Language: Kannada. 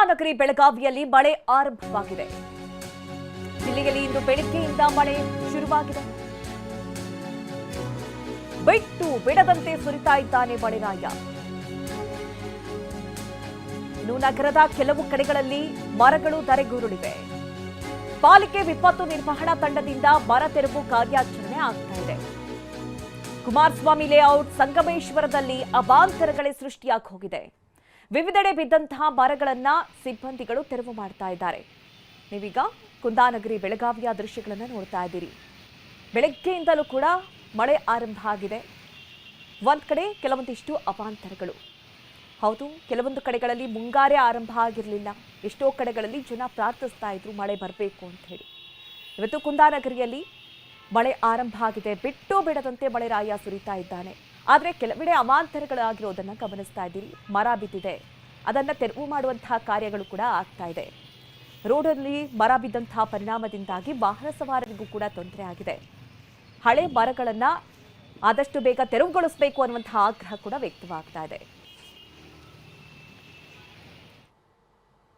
ಕುಂದಾನಗರಿ ಬೆಳಗಾವಿಯಲ್ಲಿ ಮಳೆ ಆರಂಭವಾಗಿದೆ. ಜಿಲ್ಲೆಯಲ್ಲಿ ಇಂದು ಬೆಳಗ್ಗೆಯಿಂದ ಮಳೆ ಶುರುವಾಗಿದೆ. ಬಿಟ್ಟು ಬಿಡದಂತೆ ಸುರಿತಾ ಇದ್ದಾನೆ ಮಳೆರಾಯ. ಇನ್ನು ನಗರದ ಕೆಲವು ಕಡೆಗಳಲ್ಲಿ ಮರಗಳು ಧರೆಗುರುಳಿವೆ. ಪಾಲಿಕೆ ವಿಪತ್ತು ನಿರ್ವಹಣಾ ತಂಡದಿಂದ ಮರ ತೆರವು ಕಾರ್ಯಾಚರಣೆ ಆಗ್ತಾ ಇದೆ. ಕುಮಾರಸ್ವಾಮಿ ಲೇಔಟ್ ಸಂಗಮೇಶ್ವರದಲ್ಲಿ ಅವಾಂತರಗಳೇ ಸೃಷ್ಟಿಯಾಗಿ ಹೋಗಿದೆ. ವಿವಿಧೆಡೆ ಬಿದ್ದಂತಹ ಮರಗಳನ್ನ ಸಿಬ್ಬಂದಿಗಳು ತೆರವು ಮಾಡ್ತಾ ಇದ್ದಾರೆ. ನೀವೀಗ ಕುಂದಾನಗರಿ ಬೆಳಗಾವಿಯ ದೃಶ್ಯಗಳನ್ನು ನೋಡ್ತಾ ಇದ್ದೀರಿ. ಬೆಳಗ್ಗೆಯಿಂದಲೂ ಕೂಡ ಮಳೆ ಆರಂಭ ಆಗಿದೆ. ಒಂದ್ ಕಡೆ ಕೆಲವೊಂದಿಷ್ಟು ಅವಾಂತರಗಳು. ಹೌದು, ಕೆಲವೊಂದು ಕಡೆಗಳಲ್ಲಿ ಮುಂಗಾರೇ ಆರಂಭ ಆಗಿರಲಿಲ್ಲ. ಎಷ್ಟೋ ಕಡೆಗಳಲ್ಲಿ ಜನ ಪ್ರಾರ್ಥಿಸ್ತಾ ಇದ್ರು ಮಳೆ ಬರಬೇಕು ಅಂತ ಹೇಳಿ. ಇವತ್ತು ಕುಂದಾನಗರಿಯಲ್ಲಿ ಮಳೆ ಆರಂಭ ಆಗಿದೆ. ಬಿಟ್ಟು ಬಿಡದಂತೆ ಮಳೆರಾಯ ಸುರಿತಾ ಇದ್ದಾನೆ. ಆದರೆ ಕೆಲವೆಡೆ ಅವಾಂತರಗಳಾಗಿರೋದನ್ನ ಗಮನಿಸ್ತಾ ಇದ್ದೀರಿ. ಮರ ಬಿದ್ದಿದೆ, ಅದನ್ನ ತೆರವು ಮಾಡುವಂತಹ ಕಾರ್ಯಗಳು ಕೂಡ ಆಗ್ತಾ ಇದೆ. ರೋಡಲ್ಲಿ ಮರ ಬಿದ್ದಂತಹ ಪರಿಣಾಮದಿಂದಾಗಿ ವಾಹನ ಸವಾರರಿಗೂ ಕೂಡ ತೊಂದರೆ ಆಗಿದೆ. ಹಳೆ ಮರಗಳನ್ನ ಆದಷ್ಟು ಬೇಗ ತೆರವುಗೊಳಿಸಬೇಕು ಅನ್ನುವಂತಹ ಆಗ್ರಹ ಕೂಡ ವ್ಯಕ್ತವಾಗ್ತಾ ಇದೆ.